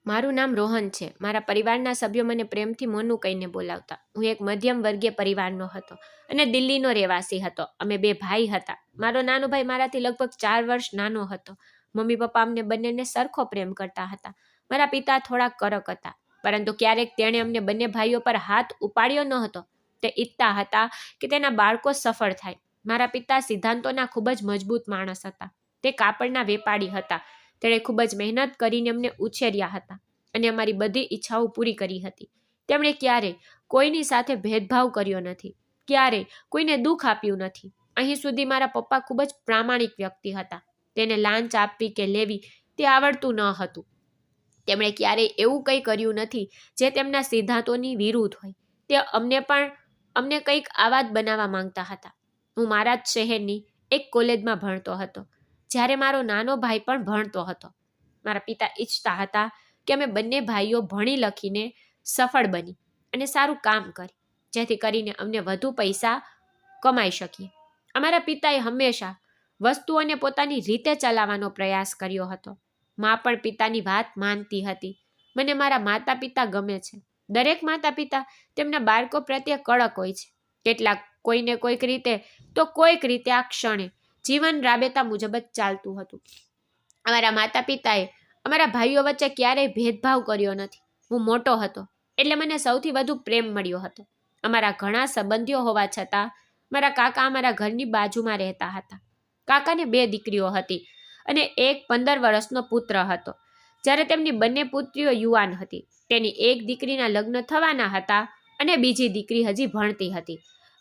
મારું નામ રોહન છે. મારા પરિવારના સભ્યો મને પ્રેમથી મોનું કહીને બોલાવતા. હું એક મધ્યમ વર્ગીય પરિવારનો હતો અને દિલ્હીનો રહેવાસી હતો. અમે 2 ભાઈ હતા. મારો નાનો ભાઈ મારાથી લગભગ 4 વર્ષ નાનો હતો. મમ્મી પપ્પા અમને બંનેને સરખો પ્રેમ કરતા હતા. મારા પિતા થોડા કડક હતા, પરંતુ ક્યારેક તેણે અમને બંને ભાઈઓ પર હાથ ઉપાડ્યો ન હતો. તે ઈચ્છતા હતા કે તેના બાળકો સફળ થાય. મારા પિતા સિદ્ધાંતોના ખૂબ જ મજબૂત માણસ હતા. તે કાપડના વેપારી હતા. તેણે ખૂબ જ મહેનત કરીને અમને ઉછેર્યા હતા અને અમારી બધી ઈચ્છાઓ પૂરી કરી હતી. તેમણે ક્યારેય કોઈની સાથે ભેદભાવ કર્યો નથી, ક્યારેય કોઈને દુઃખ આપ્યું નથી. અહીં સુધી મારા પપ્પા ખૂબ જ પ્રામાણિક વ્યક્તિ હતા. તેને લાંચ આપવી કે લેવી તે આવડતું ન હતું. તેમણે ક્યારેય એવું કંઈ કર્યું નથી જે તેમના સિદ્ધાંતોની વિરુદ્ધ હોય. તે અમને કંઈક આવાજ બનાવવા માંગતા હતા. હું મારા જ શહેરની એક કોલેજમાં ભણતો હતો, જ્યારે મારો નાનો ભાઈ પણ ભણતો હતો. મારા પિતા ઈચ્છતા હતા કે અમે બંને ભાઈઓ ભણી લખીને સફળ બની અને સારું કામ કરી, જેથી કરીને અમને વધુ પૈસા કમાઈ શકીએ. અમારા પિતાએ હંમેશા વસ્તુઓને પોતાની રીતે ચલાવવાનો પ્રયાસ કર્યો હતો. મા પણ પિતાની વાત માનતી હતી. મને મારા માતા પિતા ગમે છે. દરેક માતા પિતા તેમના બાળકો પ્રત્યે કડક હોય છે. કેટલાક કોઈને કોઈક રીતે તો કોઈક રીતે આ ક્ષણે જીવન રાબેતા મુજબ જ ચાલતું હતું. અમારા માતા પિતાએ અમારા ભાઈઓ વચ્ચે ક્યારેય ભેદભાવ કર્યો નથી. હું મોટો હતો એટલે મને સૌથી વધુ પ્રેમ મળ્યો હતો. અમારા ઘણા સંબંધીઓ હોવા છતાં મારા કાકા અમારા ઘરની બાજુમાં રહેતા હતા. કાકાને 2 દીકરીઓ હતી અને એક 15 વર્ષનો પુત્ર હતો. જ્યારે તેમની બંને પુત્રીઓ યુવાન હતી. તેની એક દીકરીના લગ્ન થવાના હતા અને બીજી દીકરી હજી ભણતી હતી.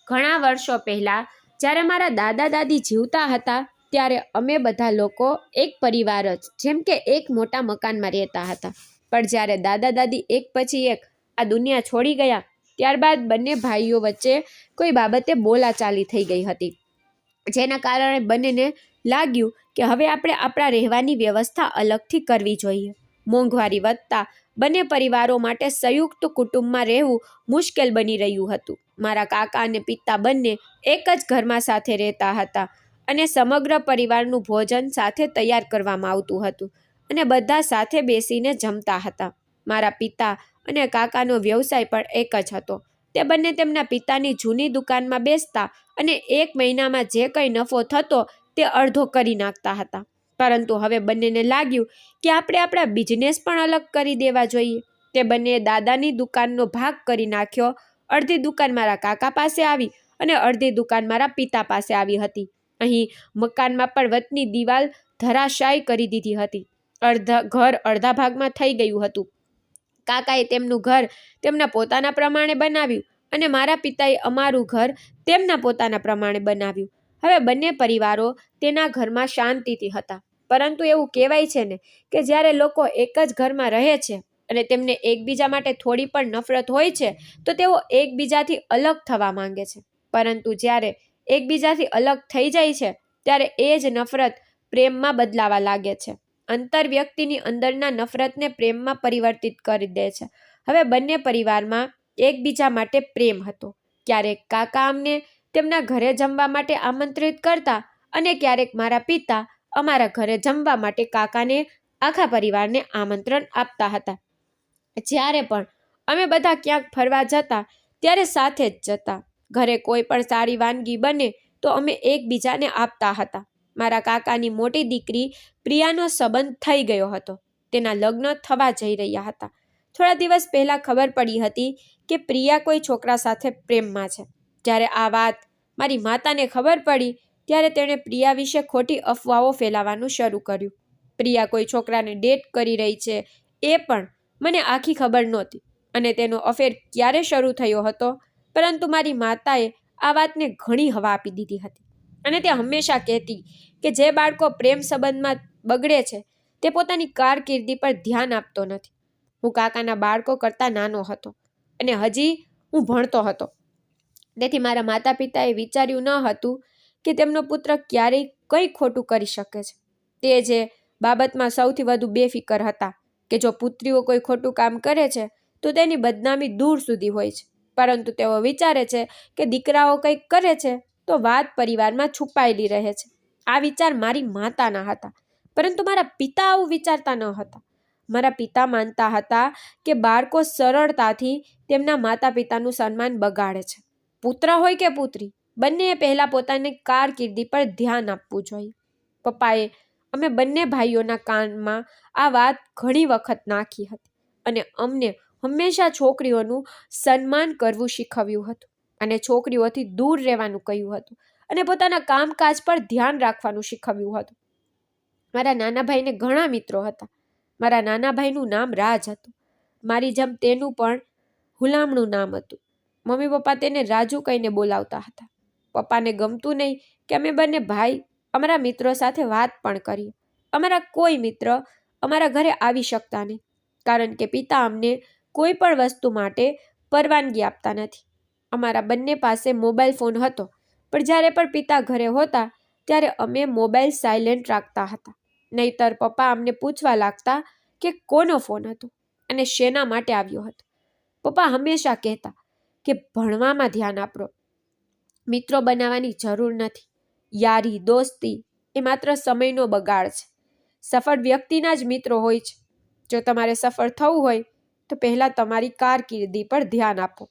ઘણા વર્ષો પહેલા જ્યારે મારા દાદા દાદી જીવતા હતા, ત્યારે અમે બધા લોકો એક પરિવાર જ, જેમ કે એક મોટા મકાનમાં રહેતા હતા. પણ જ્યારે દાદા દાદી એક પછી એક આ દુનિયા છોડી ગયા, ત્યારબાદ બંને ભાઈઓ વચ્ચે કોઈ બાબતે બોલાચાલી થઈ ગઈ હતી, જેના કારણે બંનેને લાગ્યું કે હવે આપણે આપણા રહેવાની વ્યવસ્થા અલગથી કરવી જોઈએ. મોંઘવારી વધતા બંને પરિવારો માટે સંયુક્ત કુટુંબમાં રહેવું મુશ્કેલ બની રહ્યું હતું. મારા કાકા અને પિતા બંને એક જ ઘરમાં સાથે રહેતા હતા અને સમગ્ર પરિવારનું ભોજન સાથે તૈયાર કરવામાં આવતું હતું અને બધા સાથે બેસીને જમતા હતા. મારા પિતા અને કાકાનો વ્યવસાય પણ એક જ હતો. તે બંને તેમના પિતાની જૂની દુકાનમાં બેસતા અને 1 મહિનામાં જે કંઈ નફો થતો તે અડધો કરી નાખતા હતા. પરંતુ હવે બંનેને લાગ્યું કે આપણે આપણા બિઝનેસ પણ અલગ કરી દેવા જોઈએ. તે બંને દાદાની દુકાનનો ભાગ કરી નાખ્યો. અડધી દુકાન મારા કાકા પાસે આવી અને અડધી દુકાન મારા પિતા પાસે આવી હતી. અહીં મકાનમાં પણ વચની દિવાલ ધરાશાયી કરી દીધી હતી. ઘર અડધા ભાગમાં થઈ ગયું હતું. કાકાએ તેમનું ઘર તેમના પોતાના પ્રમાણે બનાવ્યું અને મારા પિતાએ અમારું ઘર તેમના પોતાના પ્રમાણે બનાવ્યું. હવે બંને પરિવારો તેના ઘરમાં શાંતિથી હતા. પરંતુ એવું કહેવાય છે ને કે જ્યારે લોકો એક જ ઘરમાં રહે છે અને તેમને એકબીજા માટે થોડી પણ નફરત હોય છે, તો તેઓ એકબીજાથી અલગ થવા માંગે છે. પરંતુ જ્યારે એકબીજાથી અલગ થઈ જાય છે, ત્યારે એ જ નફરત પ્રેમમાં બદલાવા લાગે છે. અંતર વ્યક્તિની અંદરના નફરતને પ્રેમમાં પરિવર્તિત કરી દે છે. હવે બંને પરિવારમાં એકબીજા માટે પ્રેમ હતો. ક્યારેક કાકા અમને તેમના ઘરે જમવા માટે આમંત્રિત કરતા અને ક્યારેક મારા પિતા અમારા ઘરે જમવા માટે કાકાને આખા પરિવારને આમંત્રણ આપતા હતા. જ્યારે પણ અમે બધા ક્યાંક ફરવા જતા ત્યારે સાથે જ જતા. ઘરે કોઈ પણ સારી વાનગી બને તો અમે એકબીજાને આપતા હતા. મારા કાકાની મોટી દીકરી પ્રિયાનો સંબંધ થઈ ગયો હતો. તેના લગ્ન થવા જઈ રહ્યા હતા. થોડા દિવસ પહેલા ખબર પડી હતી કે પ્રિયા કોઈ છોકરા સાથે પ્રેમમાં છે. જ્યારે આ વાત મારી માતાને ખબર પડી ત્યારે તેણે પ્રિયા વિશે ખોટી અફવાઓ ફેલાવવાનું શરૂ કર્યું. પ્રિયા કોઈ છોકરાને ડેટ કરી રહી છે એ પણ મને આખી ખબર નહોતી અને તેનો અફેર ક્યારે શરૂ થયો હતો. પરંતુ મારી માતાએ આ વાતને ઘણી હવા આપી દીધી હતી અને તે હંમેશા કહેતી કે જે બાળકો પ્રેમ સંબંધમાં બગડે છે તે પોતાની કારકિર્દી પર ધ્યાન આપતો નથી. હું કાકાના બાળકો કરતાં નાનો હતો અને હજી હું ભણતો હતો. તેથી મારા માતા પિતાએ વિચાર્યું ન હતું કે તેમનો પુત્ર ક્યારેય કંઈ ખોટું કરી શકે છે. તે જે બાબતમાં સૌથી વધુ બેફિકર હતા કે જો પુત્રીઓ કોઈ ખોટું કામ કરે છે તો તેની બદનામી દૂર સુધી હોય છે. પરંતુ તેઓ વિચારે છે કે દીકરાઓ કંઈક કરે છે તો વાત પરિવારમાં છુપાયેલી રહે છે. આ વિચાર મારી માતાના હતા, પરંતુ મારા પિતા આવું વિચારતા ન હતા. મારા પિતા માનતા હતા કે બાળકો સરળતાથી તેમના માતા પિતાનું સન્માન બગાડે છે. પુત્ર હોય કે પુત્રી, બંનેએ પહેલા પોતાની કારકિર્દી પર ધ્યાન આપવું જોઈએ. પપ્પાએ અમે બંને ભાઈઓના કાનમાં આ વાત ઘણી વખત નાખી હતી અને અમને હંમેશા છોકરીઓનું સન્માન કરવું શીખવ્યું હતું અને છોકરીઓથી દૂર રહેવાનું કહ્યું હતું અને પોતાના કામકાજ પર ધ્યાન રાખવાનું શીખવ્યું હતું. મારા નાના ભાઈને ઘણા મિત્રો હતા. મારા નાના ભાઈનું નામ રાજ હતું. મારી જેમ તેનું પણ હુલામણું નામ હતું. મમ્મી પપ્પા તેને રાજુ કહીને બોલાવતા હતા. પપ્પાને ગમતું નહીં કે અમે બંને ભાઈ અમારા મિત્રો સાથે વાત પણ કરીએ. અમારા કોઈ મિત્ર અમારા ઘરે આવી શકતા નહીં કારણ કે પિતા અમને કોઈ પણ વસ્તુ માટે પરવાનગી આપતા નથી. અમારા બંને પાસે મોબાઈલ ફોન હતો, પણ જ્યારે પણ પિતા ઘરે હોતા ત્યારે અમે મોબાઈલ સાયલેન્ટ રાખતા હતા. નહીતર પપ્પા અમને પૂછવા લાગતા કે કોનો ફોન હતો અને શેના માટે આવ્યો હતો. પપ્પા હંમેશા કહેતા કે ભણવામાં ધ્યાન આપો, મિત્રો બનાવવાની જરૂર નથી. યારી દોસ્તી એ માત્ર સમયનો બગાડ છે. સફળ વ્યક્તિના જ મિત્રો હોય છે. જો તમારે સફળ થવું હોય તો પહેલાં તમારી કારકિર્દી પર ધ્યાન આપો,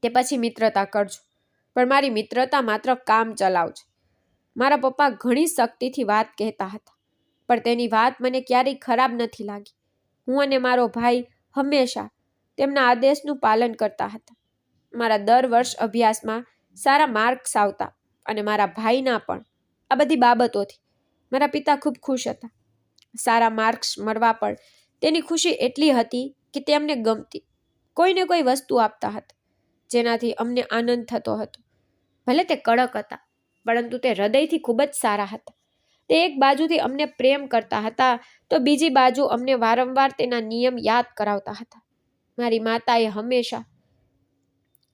તે પછી મિત્રતા કરજો. પણ મારી મિત્રતા માત્ર કામ ચલાવ છે. મારા પપ્પા ઘણી શક્તિથી વાત કહેતા હતા, પણ તેની વાત મને ક્યારેય ખરાબ નથી લાગી. હું અને મારો ભાઈ હંમેશા તેમના આદેશનું પાલન કરતા હતા. મારા દર વર્ષ અભ્યાસમાં સારા માર્ક્સ આવતા અને મારા ભાઈના પણ. આ બધી બાબતોથી મારા પિતા ખૂબ ખુશ હતા. સારા માર્ક્સ મળવા પર તેની ખુશી એટલી હતી કે તે અમને ગમતી કોઈને કોઈ વસ્તુ આપતા હતા જેનાથી અમને આનંદ થતો હતો. ભલે તે કડક હતા, પરંતુ તે હૃદયથી ખૂબ જ સારા હતા. તે એક બાજુથી અમને પ્રેમ કરતા હતા તો બીજી બાજુ અમને વારંવાર તેના નિયમ યાદ કરાવતા હતા. મારી માતાએ હંમેશા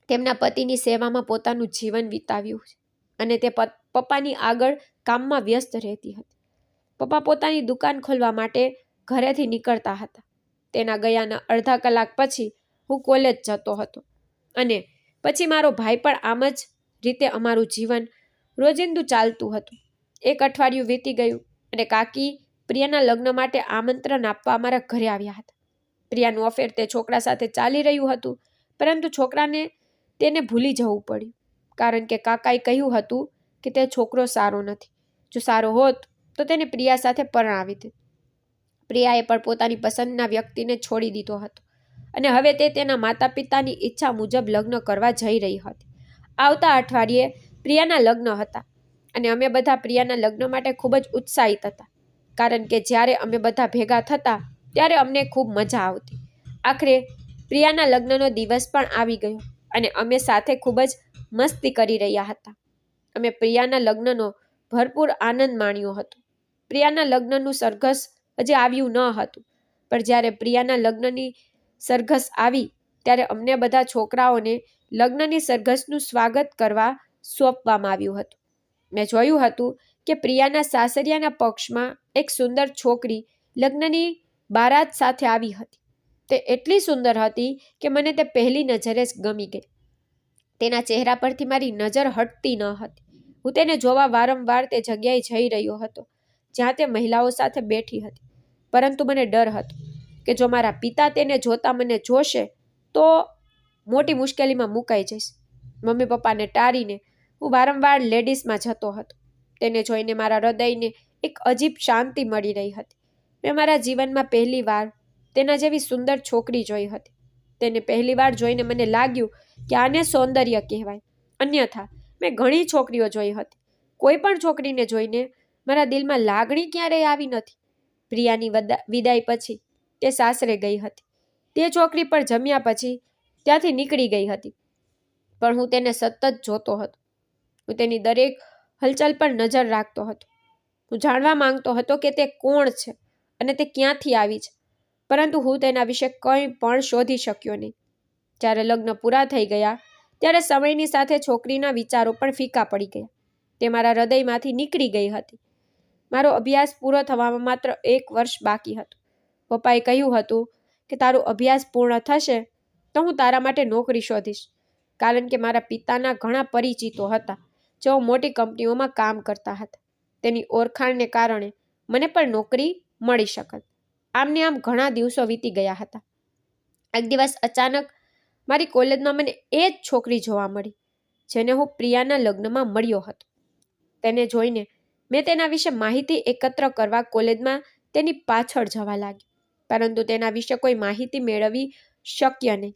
તેમના પતિની સેવામાં પોતાનું જીવન વિતાવ્યું છે અને તે પપ્પાની આગળ કામમાં વ્યસ્ત રહેતી હતી. પપ્પા પોતાની દુકાન ખોલવા માટે ઘરેથી નીકળતા હતા. તેના ગયાના અડધા કલાક પછી હું કોલેજ જતો હતો અને પછી મારો ભાઈ પણ આમ જ રીતે અમારું જીવન રોજિંદુ ચાલતું હતું. એક અઠવાડિયું વીતી ગયું અને કાકી પ્રિયાના લગ્ન માટે આમંત્રણ આપવા અમારા ઘરે આવ્યા હતા. પ્રિયાનું અફેર તે છોકરા સાથે ચાલી રહ્યું હતું, પરંતુ છોકરાને તેને ભૂલી જવું પડ્યું કારણ કે કાકાએ કહ્યું હતું કે તે છોકરો સારો નથી. જો સારો હોત તો તેને પ્રિયા સાથે પરણાવી દે. પ્રિયાએ પણ પોતાની પસંદના વ્યક્તિને છોડી દીધો હતો અને હવે તે તેના માતા પિતાની ઈચ્છા મુજબ લગ્ન કરવા જઈ રહી હતી. આવતા અઠવાડિયે પ્રિયાના લગ્ન હતા અને અમે બધા પ્રિયાના લગ્ન માટે ખૂબ જ ઉત્સાહિત હતા કારણ કે જ્યારે અમે બધા ભેગા થતા ત્યારે અમને ખૂબ મજા આવતી. આખરે પ્રિયાના લગ્નનો દિવસ પણ આવી ગયો અને અમે સાથે ખૂબ જ મસ્તી કરી રહ્યા હતા. અમે પ્રિયાના લગ્નનો ભરપૂર આનંદ માણ્યો હતો. પ્રિયાના લગ્નનું સરઘસ હજી આવ્યું ન હતું, પણ જ્યારે પ્રિયાના લગ્નની સરઘસ આવી ત્યારે અમને બધા છોકરાઓને લગ્નની સરઘસનું સ્વાગત કરવા સોંપવામાં આવ્યું હતું. મેં જોયું હતું કે પ્રિયાના સાસરિયાના પક્ષમાં એક સુંદર છોકરી લગ્નની બારાત સાથે આવી હતી. તે એટલી સુંદર હતી કે મને તે પહેલી નજરે જ ગમી ગઈ. તેના ચહેરા પરથી મારી નજર હટતી ન હતી. હું તેને જોવા વારંવાર તે જગ્યાએ જઈ રહ્યો હતો જ્યાં તે મહિલાઓ સાથે બેઠી હતી, પરંતુ મને ડર હતો કે જો મારા પિતા તેને જોતા મને જોશે તો મોટી મુશ્કેલીમાં મુકાઈ જઈશ. મમ્મી પપ્પાને ટાળીને હું વારંવાર લેડીઝમાં જતો હતો. તેને જોઈને મારા હૃદયને એક અજીબ શાંતિ મળી રહી હતી. મેં મારા જીવનમાં પહેલી વાર તેના જેવી સુંદર છોકરી જોઈ હતી. તેને પહેલી વાર જોઈને મને લાગ્યું કે આને સૌંદર્ય કહેવાય. અન્યથા મેં ઘણી છોકરીઓ જોઈ હતી. કોઈ પણ છોકરીને જોઈને મારા દિલમાં લાગણી ક્યારેય આવી નથી. પ્રિયાની વિદાય પછી તે સાસરે ગઈ હતી. તે છોકરી પર જમ્યા પછી ત્યાંથી નીકળી ગઈ હતી, પણ હું તેને સતત જોતો હતો. હું તેની દરેક હલચલ પર નજર રાખતો હતો. હું જાણવા માંગતો હતો કે તે કોણ છે અને તે ક્યાંથી આવી છે, પરંતુ હું તેના વિશે કંઈ પણ શોધી શક્યો નહીં. જ્યારે લગ્ન પૂરા થઈ ગયા ત્યારે સમયની સાથે છોકરીના વિચારો પણ ફીકા પડી ગયા. તે મારા હૃદયમાંથી નીકળી ગઈ હતી. મારો અભ્યાસ પૂરો થવામાં માત્ર 1 વર્ષ બાકી હતું. પપ્પાએ કહ્યું હતું કે તારો અભ્યાસ પૂર્ણ થશે તો હું તારા માટે નોકરી શોધીશ, કારણ કે મારા પિતાના ઘણા પરિચિતો હતા જેઓ મોટી કંપનીઓમાં કામ કરતા હતા. તેની ઓળખાણને કારણે મને પણ નોકરી મળી શકત. આમને આમ ઘણા દિવસો વીતી ગયા હતા. એક દિવસ અચાનક મારી કોલેજમાં મને એ જ છોકરી જોવા મળી જેને હું પ્રિયાના લગ્નમાં મળ્યો હતો. તેને જોઈને મેં તેના વિશે માહિતી એકત્ર કરવા કોલેજમાં તેની પાછળ જવા લાગી, પરંતુ તેના વિશે કોઈ માહિતી મેળવવી શક્ય નહીં.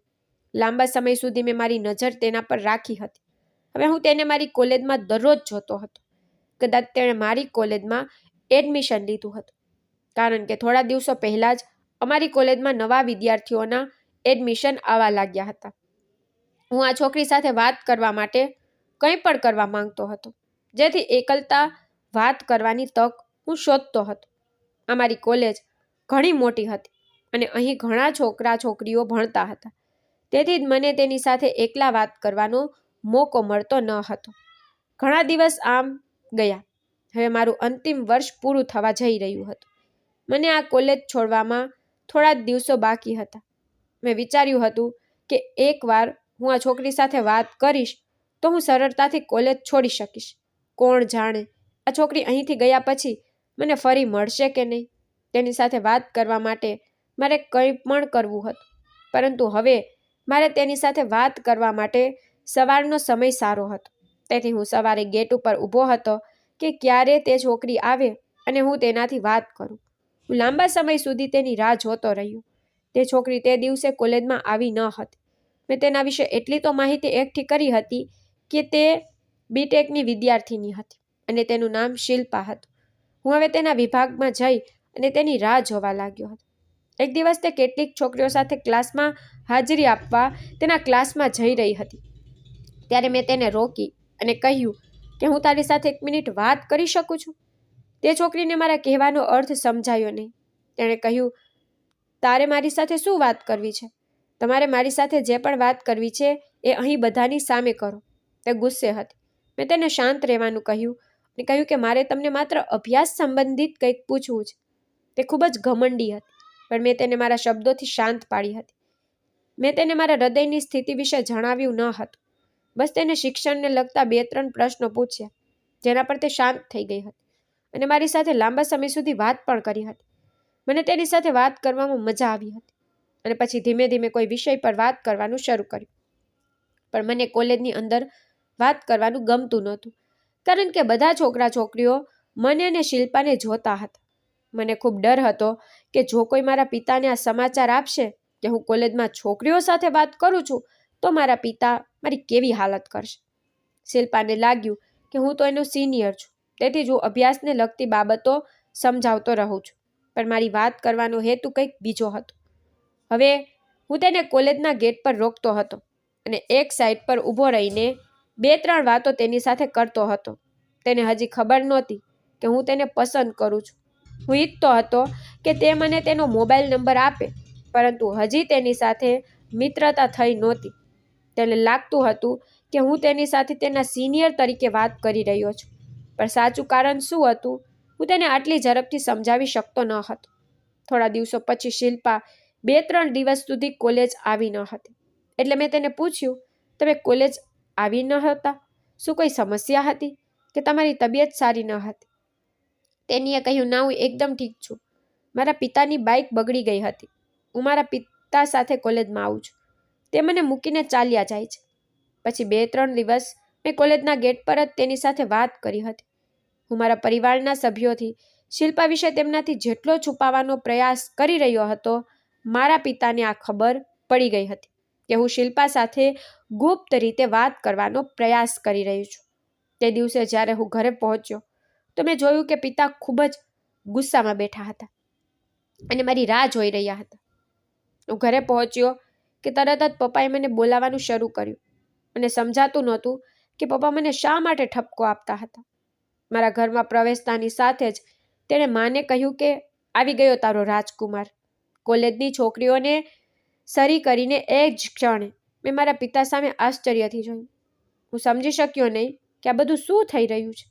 લાંબા સમય સુધી મેં મારી નજર તેના પર રાખી હતી. હવે હું તેને મારી કોલેજમાં દરરોજ જોતો હતો. કદાચ તેણે મારી કોલેજમાં એડમિશન લીધું હતું, કારણ કે થોડા દિવસો પહેલા જ અમારી કોલેજમાં નવા વિદ્યાર્થીઓના એડમિશન આવવા લાગ્યા હતા. હું આ છોકરી સાથે વાત કરવા માટે કંઈ પણ કરવા માંગતો હતો, જેથી એકલતા વાત કરવાની તક હું શોધતો હતો. અમારી કોલેજ ઘણી મોટી હતી અને અહીં ઘણા છોકરા છોકરીઓ ભણતા હતા, તેથી જ મને તેની સાથે એકલા વાત કરવાનો મોકો મળતો ન હતો. ઘણા દિવસ આમ ગયા. હવે મારું અંતિમ વર્ષ પૂરું થવા જઈ રહ્યું હતું. મને આ કોલેજ છોડવામાં થોડા જ દિવસો બાકી હતા. મેં વિચાર્યું હતું કે એકવાર હું આ છોકરી સાથે વાત કરીશ તો હું સરળતાથી કોલેજ છોડી શકીશ. કોણ જાણે આ છોકરી અહીંથી ગયા પછી મને ફરી મળશે કે નહીં. તેની સાથે વાત કરવા માટે મારે કંઈ પણ કરવું હતું, પરંતુ હવે મારે તેની સાથે વાત કરવા માટે સવારનો સમય સારો હતો. તેથી હું સવારે ગેટ ઉપર ઊભો હતો કે ક્યારે તે છોકરી આવે અને હું તેનાથી વાત કરું. હું લાંબા સમય સુધી તેની રાહ જોતો રહ્યો. તે છોકરી તે દિવસે કોલેજમાં આવી ન હતી. મેં તેના વિશે એટલી તો માહિતી એકઠી કરી હતી કે તે બીટેકની વિદ્યાર્થીની હતી અને તેનું નામ શિલ્પા હતું. હું હવે તેના વિભાગમાં જઈ અને તેની રાહ જોવા લાગ્યો હતો. એક દિવસ તે કેટલીક છોકરીઓ સાથે ક્લાસમાં હાજરી આપવા તેના ક્લાસમાં જઈ રહી હતી. ત્યારે મેં તેને રોકી અને કહ્યું કે હું તારી સાથે 1 મિનિટ વાત કરી શકું છું. તે છોકરીને મારા કહેવાનો અર્થ સમજાયો નહીં. તેણે કહ્યું, તારે મારી સાથે શું વાત કરવી છે? તમારે મારી સાથે જે પણ વાત કરવી છે એ અહીં બધાની સામે કરો. તે ગુસ્સે હતી. મેં તેને શાંત રહેવાનું કહ્યું અને કહ્યું કે મારે તમને માત્ર અભ્યાસ સંબંધિત કંઈક પૂછવું છે. તે ખૂબ જ ઘમંડી હતી, પણ મેં તેને મારા શબ્દોથી શાંત પાડી હતી. મેં તેને મારા હૃદયની સ્થિતિ વિશે જણાવ્યું ન હતું. બસ તેને શિક્ષણને લગતા 2-3 પ્રશ્નો પૂછ્યા, જેના પર તે શાંત થઈ ગઈ હતી અને મારી સાથે લાંબા સમય સુધી વાત પણ કરી હતી. મને તેની સાથે વાત કરવામાં મજા આવી હતી અને પછી ધીમે ધીમે કોઈ વિષય પર વાત કરવાનું શરૂ કર્યું. પણ મને કોલેજની અંદર વાત કરવાનું ગમતું નહોતું, કારણ કે બધા છોકરા છોકરીઓ મને અને શિલ્પાને જોતા હતા. મને ખૂબ ડર હતો કે જો કોઈ મારા પિતાને આ સમાચાર આપશે કે હું કોલેજમાં છોકરીઓ સાથે વાત કરું છું તો મારા પિતા મારી કેવી હાલત કરશે. શિલ્પાને લાગ્યું કે હું તો એનો સિનિયર છું, તેથી જ હું અભ્યાસને લગતી બાબતો સમજાવતો રહું છું, પણ મારી વાત કરવાનો હેતુ કંઈક બીજો હતો. હવે હું તેને કોલેજના ગેટ પર રોકતો હતો અને એક સાઈડ પર ઊભો રહીને 2-3 વાતો તેની સાથે કરતો હતો. તેને હજી ખબર નહોતી કે હું તેને પસંદ કરું છું. હું ઈચ્છતો હતો કે તે મને તેનો મોબાઈલ નંબર આપે, પરંતુ હજી તેની સાથે મિત્રતા થઈ નહોતી. તેને લાગતું હતું કે હું તેની સાથે તેના સિનિયર તરીકે વાત કરી રહ્યો છું, પણ સાચું કારણ શું હતું હું તેને આટલી ઝડપથી સમજાવી શકતો ન હતો. થોડા દિવસો પછી શિલ્પા 2-3 દિવસ સુધી કોલેજ આવી ન હતી. એટલે મેં તેને પૂછ્યું, તમે કોલેજ આવી ન હતા? શું કોઈ સમસ્યા હતી કે તમારી તબિયત સારી ન હતી? તેનીએ કહ્યું, ના, હું એકદમ ઠીક છું. મારા પિતાની બાઇક બગડી ગઈ હતી. હું મારા પિતા સાથે કોલેજમાં આવું છું. તે મને મૂકીને ચાલ્યા જાય છે. પછી 2-3 દિવસ મેં કોલેજના ગેટ પર જ તેની સાથે વાત કરી હતી. હું મારા પરિવારના સભ્યોથી શિલ્પા વિશે તેમનાથી જેટલો છુપાવવાનો પ્રયાસ કરી રહ્યો હતો, મારા પિતાને આ ખબર પડી ગઈ હતી કે હું શિલ્પા સાથે ગુપ્ત રીતે વાત કરવાનો પ્રયાસ કરી રહી છું. તે દિવસે જ્યારે હું ઘરે પહોંચ્યો તો મેં જોયું કે પિતા ખૂબ જ ગુસ્સામાં બેઠા હતા અને મારી રાહ જોઈ રહ્યા હતા. હું ઘરે પહોંચ્યો કે તરત જ પપ્પાએ મને બોલાવવાનું શરૂ કર્યું અને સમજાતું નહોતું કે પપ્પા મને શા માટે ઠપકો આપતા હતા. મારા ઘરમાં પ્રવેશતાની સાથે જ તેણે માને કહ્યું કે આવી ગયો તારો રાજકુમાર. કોલેજની છોકરીઓને સરી કરીને એ જ ક્ષણે મેં મારા પિતા સામે આશ્ચર્યથી જોયું. હું સમજી શક્યો નહીં કે આ બધું શું થઈ રહ્યું છે.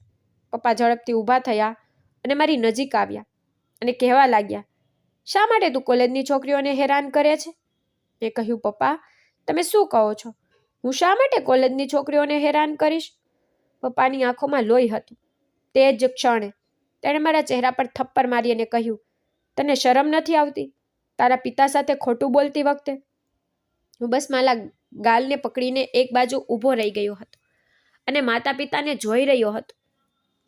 પપ્પા ઝડપથી ઊભા થયા અને મારી નજીક આવ્યા અને કહેવા લાગ્યા, શા માટે તું કોલેજની છોકરીઓને હેરાન કરે છે? મેં કહ્યું, પપ્પા, તમે શું કહો છો? હું શા માટે કોલેજની છોકરીઓને હેરાન કરીશ? પપ્પાની આંખોમાં લોહી હતું. તે જ ક્ષણે તેણે મારા ચહેરા પર થપ્પડ મારી અને કહ્યું, તને શરમ નથી આવતી તારા પિતા સાથે ખોટું બોલતી વખતે? હું બસ મારા ગાલને પકડીને એક બાજુ ઊભો રહી ગયો હતો અને માતા પિતાને જોઈ રહ્યો હતો.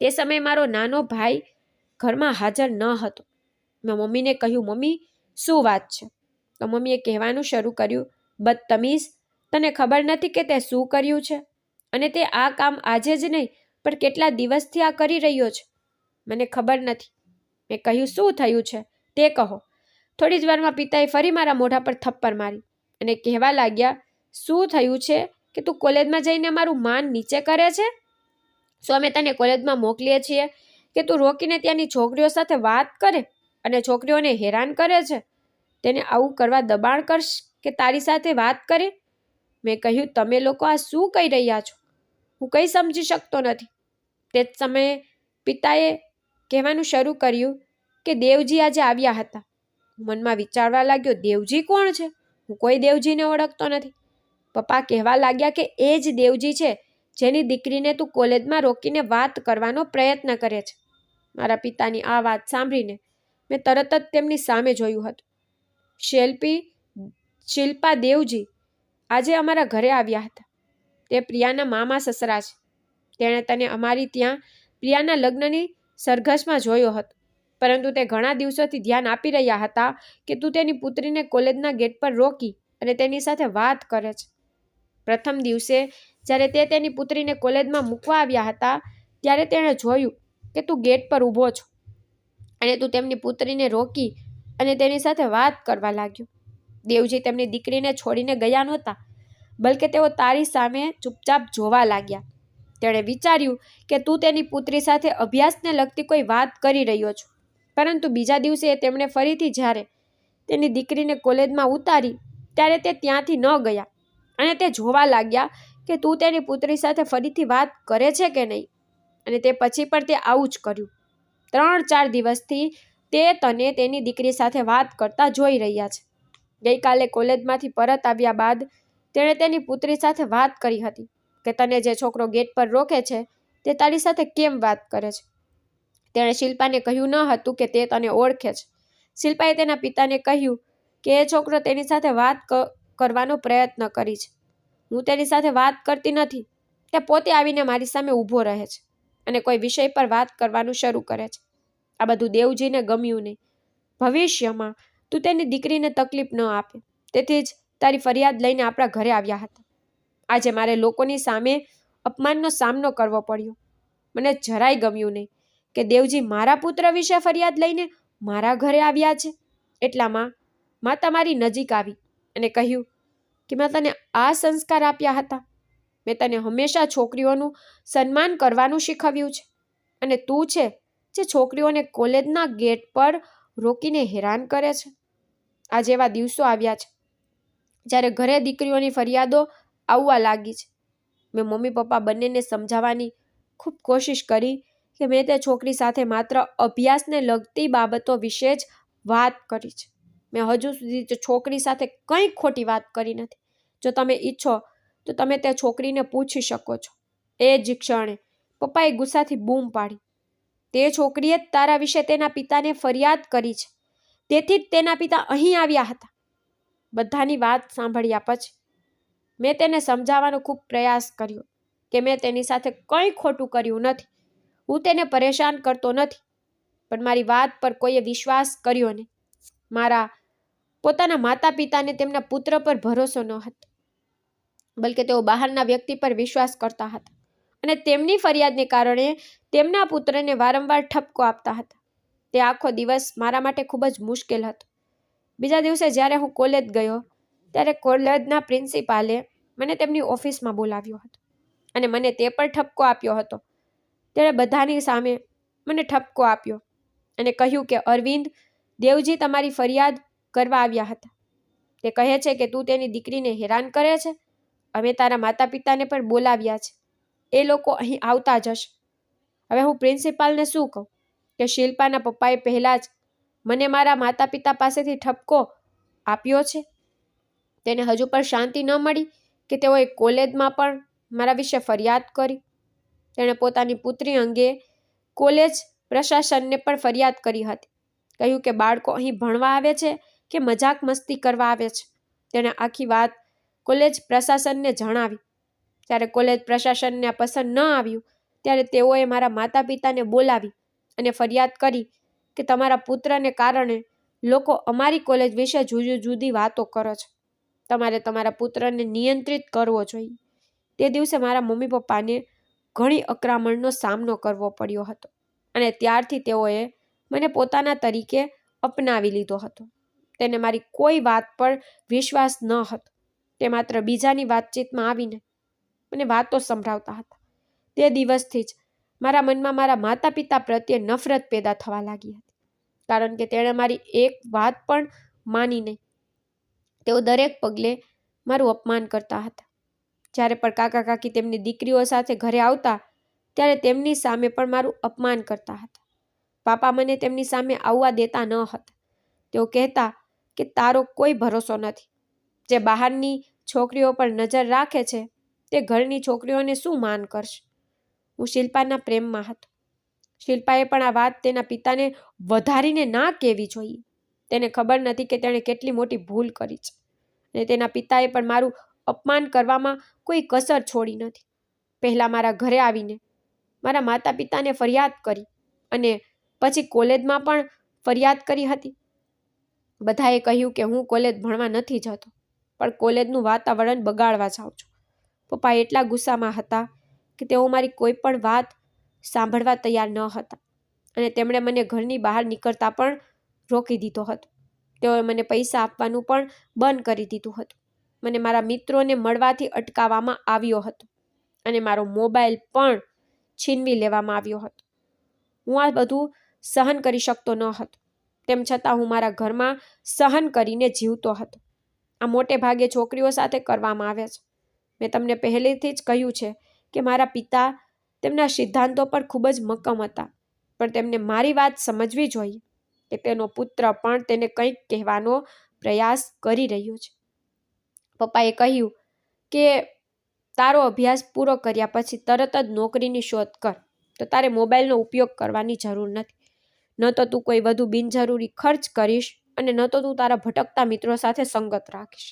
તે સમયે મારો નાનો ભાઈ ઘરમાં હાજર ન હતો. મેં મમ્મીને કહ્યું, મમ્મી શું વાત છે? તો મમ્મીએ કહેવાનું શરૂ કર્યું, બદતમીઝ, તને ખબર નથી કે તે શું કર્યું છે? અને તે આ કામ આજે જ નહીં પણ કેટલા દિવસથી આ કરી રહ્યો છે. મને ખબર નથી. મેં કહ્યું, શું થયું છે તે કહો. થોડી જ વારમાં પિતાએ ફરી મારા મોઢા પર થપ્પડ મારી અને કહેવા લાગ્યા, શું થયું છે કે તું કોલેજમાં જઈને મારું માન નીચે કરે છે? શું અમે તને કોલેજમાં મોકલીએ છીએ કે તું રોકીને ત્યાંની છોકરીઓ સાથે વાત કરે અને છોકરીઓને હેરાન કરે છે? તેને આવું કરવા દબાણ કરશ કે તારી સાથે વાત કરે? મેં કહ્યું, તમે લોકો આ શું કહી રહ્યા છો? હું કંઈ સમજી શકતો નથી. તે જ સમયે પિતાએ કહેવાનું શરૂ કર્યું કે દેવજી આજે આવ્યા હતા. મનમાં વિચારવા લાગ્યો, દેવજી કોણ છે? હું કોઈ દેવજીને ઓળખતો નથી. પપ્પા કહેવા લાગ્યા કે એ જ દેવજી છે જેની દીકરીને તું કોલેજમાં રોકીને વાત કરવાનો પ્રયત્ન કરે છે. મારા પિતાની આ વાત સાંભળીને મેં તરત જ તેમની સામે જોયું હતું. શિલ્પા દેવજી આજે અમારા ઘરે આવ્યા હતા. તે પ્રિયાના મામા સસરા છે. તેણે તને અમારી ત્યાં પ્રિયાના લગ્નની સરઘસમાં જોયો હતો, પરંતુ તે ઘણા દિવસોથી ધ્યાન આપી રહ્યા હતા કે તું તેની પુત્રીને કોલેજના ગેટ પર રોકી અને તેની સાથે વાત કરે છે. પ્રથમ દિવસે જ્યારે તે તેની પુત્રીને કોલેજમાં મૂકવા આવ્યા હતા ત્યારે તેણે જોયું કે તું ગેટ પર ઊભો છો અને તું તેમની પુત્રીને રોકી અને તેની સાથે વાત કરવા લાગ્યો. દેવજી તેમની દીકરીને છોડીને ગયા નહોતા, બલકે તેઓ તારી સામે ચૂપચાપ જોવા લાગ્યા. તેણે વિચાર્યું કે તું તેની પુત્રી સાથે અભ્યાસને લગતી કોઈ વાત કરી રહ્યો છો, પરંતુ બીજા દિવસે તેમણે ફરીથી જ્યારે તેની દીકરીને કોલેજમાં ઉતારી ત્યારે તે ત્યાંથી ન ગયા અને તે જોવા લાગ્યા કે તું તેની પુત્રી સાથે ફરીથી વાત કરે છે કે નહીં. અને તે પછી પણ તે આવું જ કર્યું. 3-4 દિવસથી તે તને તેની દીકરી સાથે વાત કરતા જોઈ રહ્યા છે. ગઈકાલે કોલેજમાંથી પરત આવ્યા બાદ તેણે તેની પુત્રી સાથે વાત કરી હતી કે તને જે છોકરો ગેટ પર રોકે છે તે તારી સાથે કેમ વાત કરે છે. તેણે શિલ્પાને કહ્યું ન હતું કે તે તને ઓળખે છે. શિલ્પાએ તેના પિતાને કહ્યું કે એ છોકરો તેની સાથે વાત કરવાનો પ્રયત્ન કરી છે. હું તેની સાથે વાત કરતી નથી. તે પોતે આવીને મારી સામે ઊભો રહે છે અને કોઈ વિષય પર વાત કરવાનું શરૂ કરે છે. આ બધું દેવજીને ગમ્યું નહીં. ભવિષ્યમાં તું તેની દીકરીને તકલીફ ન આપે, તેથી જ તારી ફરિયાદ લઈને આપણા ઘરે આવ્યા હતા. આજે મારે લોકોની સામે અપમાનનો સામનો કરવો પડ્યો. મને જરાય ગમ્યું નહીં કે દેવજી મારા પુત્ર વિશે ફરિયાદ લઈને મારા ઘરે આવ્યા છે. એટલામાં માતા મારી નજીક આવી અને કહ્યું કે મેં તને આ સંસ્કાર આપ્યા હતા. મેં તને હંમેશા છોકરીઓનું સન્માન કરવાનું શીખવ્યું છે અને તું છે જે છોકરીઓને કોલેજના ગેટ પર રોકીને હેરાન કરે છે. આજે એવા દિવસો આવ્યા છે જ્યારે ઘરે દીકરીઓની ફરિયાદો આવવા લાગી છે. મેં મમ્મી પપ્પા બંનેને સમજાવવાની ખૂબ કોશિશ કરી કે મેં તે છોકરી સાથે માત્ર અભ્યાસને લગતી બાબતો વિશે જ વાત કરી છે. મેં હજુ સુધી તે છોકરી સાથે કંઈ ખોટી વાત કરી નથી. જો તમે ઈચ્છો તો તમે તે છોકરીને પૂછી શકો છો. એ જ ક્ષણે પપ્પાએ ગુસ્સાથી બૂમ પાડી, તે છોકરીએ જ તારા વિશે તેના પિતાને ફરિયાદ કરી છે, તેથી જ તેના પિતા અહીં આવ્યા હતા. બધાની વાત સાંભળ્યા પછી મેં તેને સમજાવવાનો ખૂબ પ્રયાસ કર્યો કે મેં તેની સાથે કંઈ ખોટું કર્યું નથી. હું તેને પરેશાન કરતો નથી, પણ મારી વાત પર કોઈએ વિશ્વાસ કર્યો નહીં. મારા પોતાના માતા પિતાને તેમના પુત્ર પર ભરોસો ન હતો, બલકે તેઓ બહારના વ્યક્તિ પર વિશ્વાસ કરતા હતા અને તેમની ફરિયાદને કારણે તેમના પુત્રને વારંવાર ઠપકો આપતા હતા. તે આખો દિવસ મારા માટે ખૂબ જ મુશ્કેલ હતો. બીજા દિવસે જ્યારે હું કોલેજ ગયો ત્યારે કોલેજના પ્રિન્સિપાલે મને તેમની ઓફિસમાં બોલાવ્યો હતો અને મને તે પર ઠપકો આપ્યો હતો. તેણે બધાની સામે મને ઠપકો આપ્યો અને કહ્યું કે અરવિંદ, દેવજી તમારી ફરિયાદ કરવા આવ્યા હતા. તે કહે છે કે તું તેની દીકરીને હેરાન કરે છે. અમે તારા માતા પિતાને પણ બોલાવ્યા છે. એ લોકો અહીં આવતા જ હશે. હવે હું પ્રિન્સિપાલને શું કહું કે શિલ્પાના પપ્પાએ પહેલાં જ મને મારા માતા પિતા પાસેથી ઠપકો આપ્યો છે. તેને હજુ પણ શાંતિ ન મળી કે તેઓએ કોલેજમાં પણ મારા વિશે ફરિયાદ કરી. તેણે પોતાની પુત્રી અંગે કોલેજ પ્રશાસનને પણ ફરિયાદ કરી હતી કહ્યું કે બાળકો અહીં ભણવા આવે છે કે મજાક મસ્તી કરવા આવે છે. તેણે આખી વાત કોલેજ પ્રશાસનને જણાવી. જ્યારે કોલેજ પ્રશાસનને આ પસંદ ન આવ્યું ત્યારે તેઓએ મારા માતા પિતાને બોલાવી અને ફરિયાદ કરી કે તમારા પુત્રને કારણે લોકો અમારી કોલેજ વિશે જુદી વાતો કરે છે. તમારે તમારા પુત્રને નિયંત્રિત કરવો જોઈએ. તે દિવસે મારા મમ્મી પપ્પાને ઘણી અકરામણનો સામનો કરવો પડ્યો હતો અને ત્યારથી તેઓએ મને પોતાના તરીકે અપનાવી લીધો હતો. તેને મારી કોઈ વાત પર વિશ્વાસ ન હતો. તે માત્ર બીજાની વાતચીતમાં આવીને મને વાતો સંભળાવતા હતા. તે દિવસથી જ મારા મનમાં મારા માતા પિતા પ્રત્યે નફરત પેદા થવા લાગી હતી, કારણ કે તેણે મારી એક વાત પણ માની નહીં. તેઓ દરેક પગલે મારું અપમાન કરતા હતા. જ્યારે પણ કાકા કાકી તેમની દીકરીઓ સાથે ઘરે આવતા ત્યારે તેમની સામે પણ મારું અપમાન કરતા હતા. પાપા મને તેમની સામે આવવા દેતા ન હતા. તેઓ કહેતા કે તારો કોઈ ભરોસો નથી. જે બહારની છોકરીઓ પર નજર રાખે છે તે ઘરની છોકરીઓને શું માન કરશે. હું શિલ્પાના પ્રેમમાં હતો. શિલ્પાએ પણ આ વાત તેના પિતાને વધારીને ના કહેવી જોઈએ. તેને ખબર નથી કે તેણે કેટલી મોટી ભૂલ કરી છે અને તેના પિતાએ પણ મારું અપમાન કરવામાં કોઈ કસર છોડી નથી. પહેલા મારા ઘરે આવીને મારા માતા પિતાને ફરિયાદ કરી અને પછી કોલેજમાં પણ ફરિયાદ કરી હતી. બધાએ કહ્યું કે હું કોલેજ ભણવા નથી જતો, પણ કોલેજનું વાતાવરણ બગાડવા જાઉં છું. પપ્પા એટલા ગુસ્સામાં હતા કે તેઓ મારી કોઈ પણ વાત સાંભળવા તૈયાર ન હતા અને તેમણે મને ઘરની બહાર નીકળતા પણ રોકી દીધો હતો. તેઓએ મને પૈસા આપવાનું પણ બંધ કરી દીધું હતું. મને મારા મિત્રોને મળવાથી અટકાવવામાં આવ્યો હતો અને મારો મોબાઈલ પણ છીનવી લેવામાં આવ્યો હતો. હું આ બધું સહન કરી શકતો ન હતો. તેમ છતાં હું મારા ઘરમાં સહન કરીને જીવતો હતો. આ મોટે ભાગે છોકરીઓ સાથે કરવામાં આવે છે. મેં તમને પહેલેથી જ કહ્યું છે કે મારા પિતા તેમના સિદ્ધાંતો પર ખૂબ જ મક્કમ હતા, પણ તેમને મારી વાત સમજવી જોઈએ કે તેનો પુત્ર પણ તેને કંઈક કહેવાનો પ્રયાસ કરી રહ્યો છે. પપ્પાએ કહ્યું કે તારો અભ્યાસ પૂરો કર્યા પછી તરત જ નોકરીની શોધ કર, તો તારે મોબાઈલનો ઉપયોગ કરવાની જરૂર નથી. ન તો તું કોઈ વધુ બિનજરૂરી ખર્ચ કરીશ અને ન તો તું તારા ભટકતા મિત્રો સાથે સંગત રાખીશ.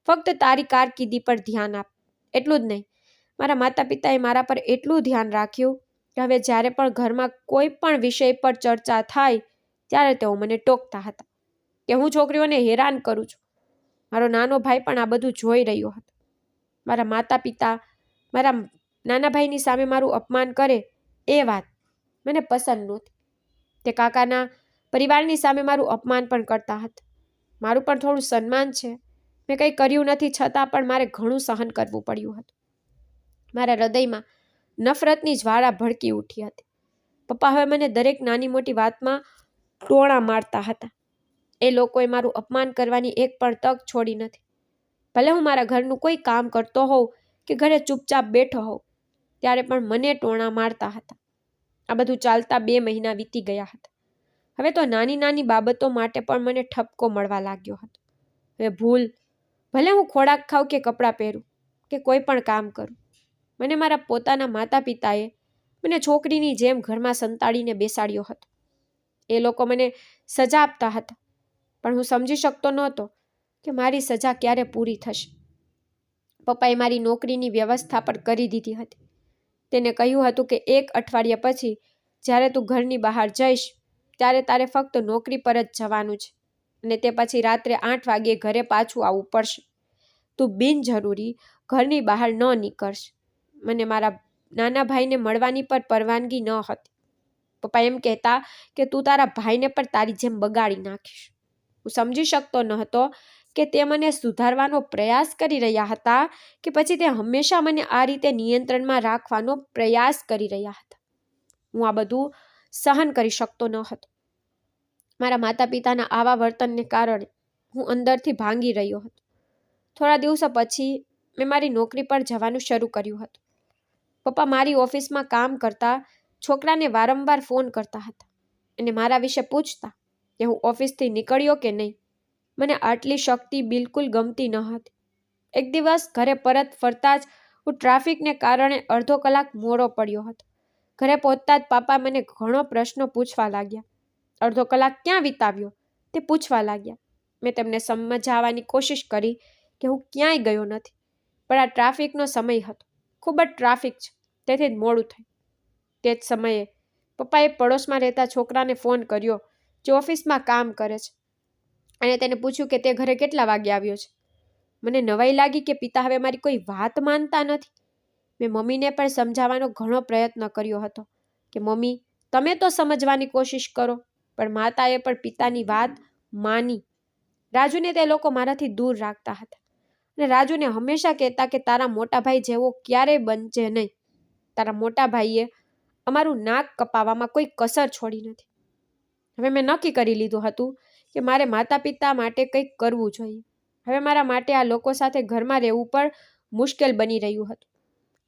ફક્ત તારી કારકિર્દી પર ધ્યાન આપ. એટલું જ નહીં, મારા માતા પિતાએ મારા પર એટલું ધ્યાન રાખ્યું કે હવે જ્યારે પણ ઘરમાં કોઈ પણ વિષય પર ચર્ચા થાય ત્યારે તેઓ મને ટોકતા હતા કે હું છોકરીઓને હેરાન કરું છું. મારો નાનો ભાઈ પણ આ બધું જોઈ રહ્યો હતો. મારા માતા પિતા મારા નાના ભાઈની સામે મારું અપમાન કરે એ વાત મને પસંદ નહોતી. તે કાકાના પરિવારની સામે મારું અપમાન પણ કરતા હતા. મારું પણ થોડું સન્માન છે. મેં કંઈ કર્યું નથી, છતાં પણ મારે ઘણું સહન કરવું પડ્યું હતું. મારા હૃદયમાં નફરતની જ્વાળા ભડકી ઉઠી હતી. પપ્પા હવે મને દરેક નાની મોટી વાતમાં ટોણા મારતા હતા. એ લોકોએ મારું અપમાન કરવાની એક પણ તક છોડી નથી. ભલે હું મારા ઘરનું કોઈ કામ કરતો હોઉં કે ઘરે ચૂપચાપ બેઠો હોઉં, ત્યારે પણ મને ટોણા મારતા હતા. આ બધું ચાલતા 2 મહિના વીતી ગયા હતા. હવે તો નાની નાની બાબતો માટે પણ મને ઠપકો મળવા લાગ્યો હતો. હવે ભલે હું ખોરાક ખાઉં કે કપડાં પહેરું કે કોઈ પણ કામ કરું, મને મારા પોતાના માતા પિતાએ મને છોકરીની જેમ ઘરમાં સંતાડીને બેસાડ્યો હતો. એ લોકો મને સજા આપતા હતા, પણ હું સમજી શકતો નહોતો કે મારી સજા ક્યારે પૂરી થશે. પપ્પાએ મારી નોકરીની વ્યવસ્થા પણ કરી દીધી હતી. તેને કહ્યું હતું કે 1 અઠવાડિયા પછી જ્યારે તું ઘરની બહાર જઈશ ત્યારે તારે ફક્ત નોકરી પર જ જવાનું છે અને તે પછી રાત્રે 8 વાગ્યે ઘરે પાછું આવવું પડશે. તું બિનજરૂરી ઘરની બહાર ન નીકળશ. મને મારા નાના ભાઈને મળવાની પણ પરવાનગી ન હતી. પપ્પા એમ કહેતા કે તું તારા ભાઈને પણ તારી જેમ બગાડી નાખીશ. હું સમજી શકતો ન હતો કે તે મને સુધારવાનો પ્રયાસ કરી રહ્યા હતા કે પછી તે હંમેશા મને આ રીતે નિયંત્રણમાં રાખવાનો પ્રયાસ કરી રહ્યા હતા. હું આ બધું સહન કરી શકતો ન હતો. મારા માતા પિતાના આવા વર્તનને કારણે હું અંદરથી ભાંગી રહ્યો હતો. થોડા દિવસો પછી મેં મારી નોકરી પર જવાનું શરૂ કર્યું હતું. પપ્પા મારી ઓફિસમાં કામ કરતા છોકરાને વારંવાર ફોન કરતા હતા અને મારા વિશે પૂછતા કે હું ઓફિસથી નીકળ્યો કે નહીં. મને આટલી શક્તિ બિલકુલ ગમતી ન હતી. એક દિવસ ઘરે પરત ફરતા જ હું ટ્રાફિકને કારણે અડધો કલાક મોડો પડ્યો હતો. ઘરે પહોંચતા જ પાપા મને ઘણો પ્રશ્નો પૂછવા લાગ્યા અડધો કલાક ક્યાં વિતાવ્યો તે પૂછવા લાગ્યા. મેં તેમને સમજાવવાની કોશિશ કરી કે હું ક્યાંય ગયો નથી, પણ આ ટ્રાફિકનો સમય હતો. ખૂબ જ ટ્રાફિક છે, તેથી જ મોડું થયું. તે જ સમયે પપ્પાએ પડોશમાં રહેતા છોકરાને ફોન કર્યો જે ઓફિસમાં કામ કરે છે, અને તેને પૂછ્યું કે તે ઘરે કેટલા વાગે આવ્યો છે. મને નવાઈ લાગી કે પિતા હવે મારી કોઈ વાત માનતા નથી. મેં મમ્મીને પણ સમજાવવાનો ઘણો પ્રયત્ન કર્યો હતો કે મમ્મી, તમે તો સમજવાની કોશિશ કરો, પણ માતાએ પણ પિતાની વાત માની. રાજુને તે લોકો મારાથી દૂર રાખતા હતા, અને રાજુને હંમેશા કહેતા કે તારા મોટા ભાઈ જેવો ક્યારેય બનજે નહીં. તારા મોટા ભાઈએ અમારું નાક કપાવવામાં કોઈ કસર છોડી નથી. હવે મેં નક્કી કરી લીધું હતું કે મારે માતા પિતા માટે કંઈક કરવું જોઈએ. હવે મારા માટે આ લોકો સાથે ઘરમાં રહેવું પણ મુશ્કેલ બની રહ્યું હતું.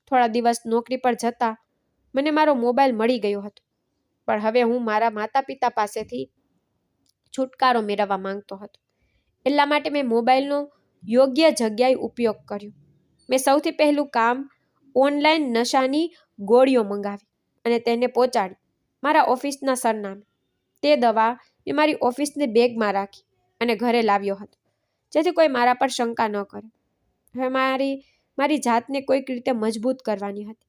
થોડા દિવસ નોકરી પર જતા મને મારો મોબાઈલ મળી ગયો હતો, પણ હવે હું મારા માતા પિતા પાસેથી છુટકારો મેળવવા માંગતો હતો. એટલા માટે મેં મોબાઈલનો યોગ્ય જગ્યાએ ઉપયોગ કર્યો. મેં સૌથી પહેલું કામ ઓનલાઈન નશાની ગોળીઓ મંગાવી અને તેને પહોંચાડી મારા ઓફિસના સરનામે. તે દવા મેં મારી ઓફિસની બેગમાં રાખી અને ઘરે લાવ્યો હતો, જેથી કોઈ મારા પર શંકા ન કરે. હવે મારી જાતને કોઈક રીતે મજબૂત કરવાની હતી.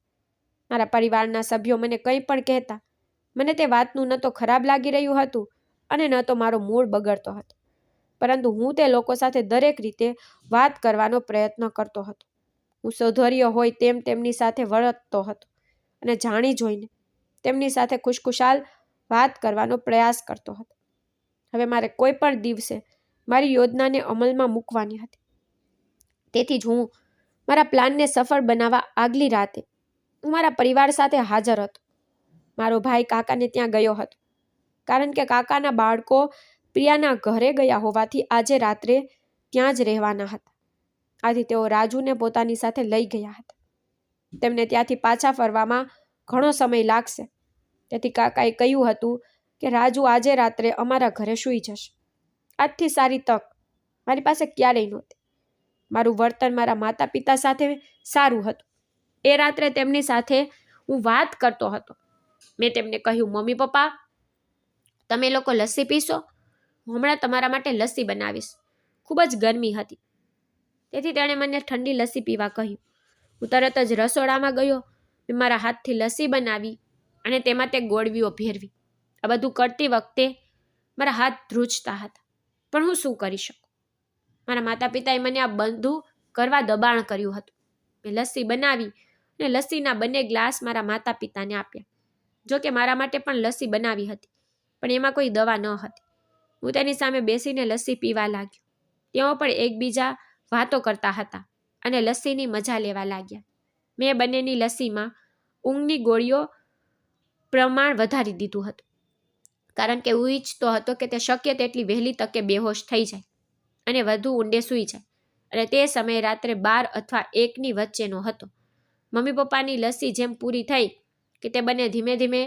મારા પરિવારના સભ્યો મને કંઈ પણ કહેતા, મને તે વાતનું ન તો ખરાબ લાગી રહ્યું હતું અને ન તો મારો મૂડ બગડતો હતો, પરંતુ હું તે લોકો સાથે દરેક રીતે વાત કરવાનો પ્રયત્ન કરતો હતો. હું સુધર્યો હોય તેમ તેમની સાથે વર્તતો હતો અને જાણી જોઈને તેમની સાથે ખુશખુશાલ વાત કરવાનો પ્રયાસ કરતો હતો. હવે મારે કોઈ પણ દિવસે મારી યોજનાને અમલમાં મૂકવાની હતી. તેથી જ હું મારા પ્લાનને સફળ બનાવવા આગલી રાતે હું મારા પરિવાર સાથે હાજર હતો. મારો ભાઈ કાકાને ત્યાં ગયો હતો, કારણ કે કાકાના બાળકો પ્રિયાના ઘરે ગયા હોવાથી આજે રાત્રે ત્યાં જ રહેવાના હતા. આથી તેઓ રાજુને પોતાની સાથે લઈ ગયા હતા. તેમને ત્યાંથી પાછા ફરવામાં ઘણો સમય લાગશે, તેથી કાકાએ કહ્યું હતું કે રાજુ આજે રાત્રે અમારા ઘરે સૂઈ જશે. આજથી સારી તક મારી પાસે ક્યારેય નહોતી. મારું વર્તન મારા માતા પિતા સાથે સારું હતું. એ રાત્રે તેમની સાથે હું વાત કરતો હતો. મેં તેમને કહ્યું, મમ્મી પપ્પા, તમે લોકો લસ્સી પીશો? હું હમણાં તમારા માટે લસ્સી બનાવીશ. ખૂબ જ ગરમી હતી, તેથી તેણે મને ઠંડી લસ્સી પીવા કહ્યું. હું તરત જ રસોડામાં ગયો. મેં મારા હાથથી લસ્સી બનાવી અને તેમાં તે ગોળવીઓ ભેરવી. આ બધું કરતી વખતે મારા હાથ ધ્રુજતા હતા, પણ હું શું કરી શકું? મારા માતા પિતાએ મને આ બધું કરવા દબાણ કર્યું હતું. મેં લસ્સી બનાવી અને લસ્સીના બંને ગ્લાસ મારા માતા પિતાને આપ્યા. જો કે મારા માટે પણ લસ્સી બનાવી હતી, પણ એમાં કોઈ દવા ન હતી. હું તેની સામે બેસીને લસ્સી પીવા લાગ્યો. તેઓ પણ એકબીજા વાતો કરતા હતા અને લસ્સીની મજા લેવા લાગ્યા. મેં બંનેની લસ્સીમાં ઊંઘની ગોળીઓ પ્રમાણ વધારી દીધું હતું, કારણ કે હું ઈચ્છતો હતો કે તે શક્ય તેટલી વહેલી તકે બેહોશ થઈ જાય અને વધુ ઊંડે સૂઈ જાય. અને તે સમય રાત્રે 12 અથવા 1ની વચ્ચેનો હતો. મમ્મી પપ્પાની લસ્સી જેમ પૂરી થઈ કે તે બંને ધીમે ધીમે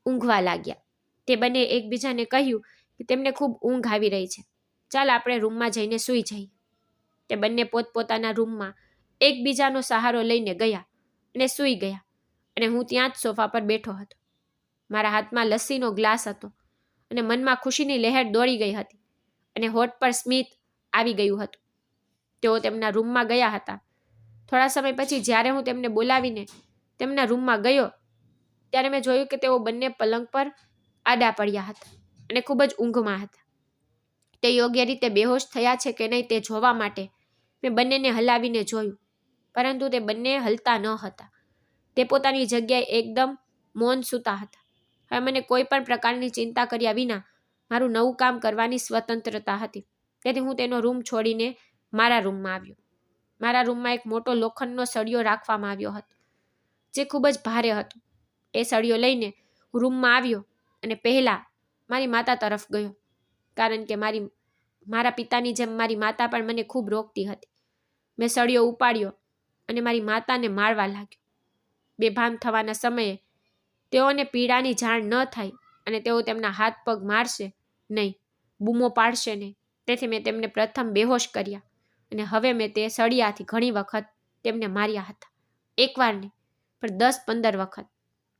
ઊંઘવા લાગ્યા. તે બંને એકબીજાને કહ્યું કે તેમને ખૂબ ઊંઘ આવી રહી છે, ચાલ આપણે રૂમમાં જઈને સૂઈ જઈએ. તે બંને પોતપોતાના રૂમમાં એકબીજાનો સહારો લઈને ગયા અને સૂઈ ગયા, અને હું ત્યાં જ સોફા પર બેઠો હતો. મારા હાથમાં લસ્સીનો ગ્લાસ હતો અને મનમાં ખુશીની લહેર દોડી ગઈ હતી અને હોઠ પર સ્મિત આવી ગયું હતું. તેઓ તેમના રૂમમાં ગયા હતા. થોડા સમય પછી જ્યારે હું તેમને બોલાવીને તેમના રૂમમાં ગયો, ત્યારે મેં જોયું કે તેઓ બંને પલંગ પર આડા પડ્યા હતા અને ખૂબ જ ઊંઘમાં હતા. તે યોગ્ય રીતે બેહોશ થયા છે કે નહીં તે જોવા માટે મેં બંનેને હલાવીને જોયું, પરંતુ તે બંને હલતા ન હતા. તે પોતાની જગ્યાએ એકદમ મૌન સૂતા હતા. હવે મને કોઈ પણ પ્રકારની ચિંતા કર્યા વિના મારું નવું કામ કરવાની સ્વતંત્રતા હતી. તેથી હું તેનો રૂમ છોડીને મારા રૂમમાં આવ્યો. મારા રૂમમાં એક મોટો લોખંડનો સળિયો રાખવામાં આવ્યો હતો, જે ખૂબ જ ભારે હતો. એ સળિયો લઈને હું રૂમમાં આવ્યો અને પહેલાં મારી માતા તરફ ગયો, કારણ કે મારા પિતાની જેમ મારી માતા પણ મને ખૂબ રોકતી હતી. મેં સળિયો ઉપાડ્યો અને મારી માતાને મારવા લાગ્યો. બેભાન થવાના સમયે તેઓને પીડાની જાણ ન થાય અને તેઓ તેમના હાથ પગ મારશે નહીં, બૂમો પાડશે નહીં. તેથી મેં તેમને પ્રથમ બેહોશ કર્યા અને હવે મેં તે સળિયાથી ઘણી વખત તેમને માર્યા હતા. એકવાર નહીં, પણ 10-15 વખત